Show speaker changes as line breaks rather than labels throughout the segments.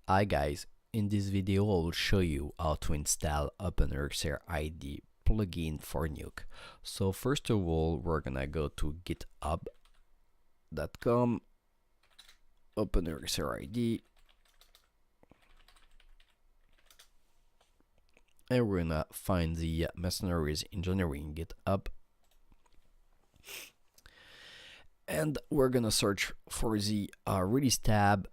Hi guys, in this video I will show you how to install openEXRID plugin for Nuke. So first of all, we're gonna go to github.com, openEXRID, and we're gonna find the Mercenaries Engineering GitHub, and we're gonna search for the release tab.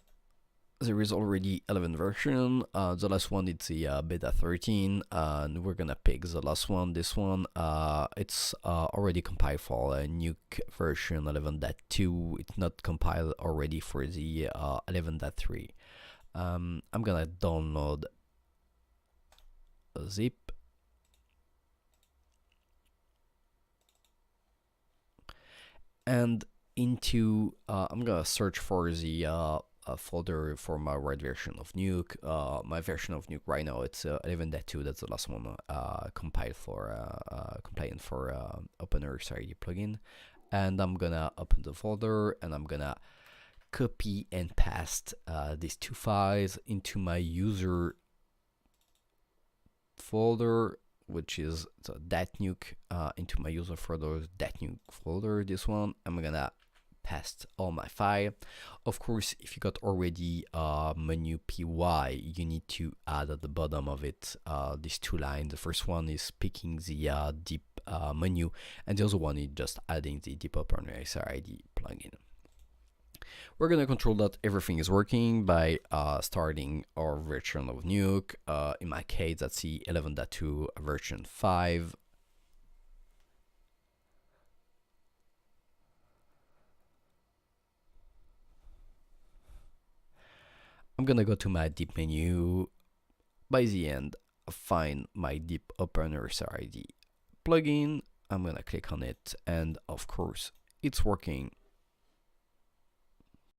There is already 11 version. The last one is the beta 13, and we're gonna pick the last one. This one, it's already compiled for a Nuke version 11.2. It's not compiled already for the 11.3. I'm gonna download a zip, and into I'm gonna search for the a folder for my right version of Nuke. My version of Nuke right now, it's 11.2. That's the last one compiled for compliant for openEXRID plugin. And I'm gonna open the folder and I'm gonna copy and paste these two files into my user folder, which is the .nuke, into my user folder .nuke folder. This one I'm gonna paste all my file. Of course, if you got already menu py, you need to add at the bottom of it these two lines. The first one is picking the deep menu, and the other one is just adding the deep openEXRID plugin. We're gonna control that everything is working by starting our version of Nuke. In my case, that's the 11.2 version 5. I'm gonna go to my deep menu. By the end, find my deep openEXRID plugin. I'm gonna click on it, and of course, it's working.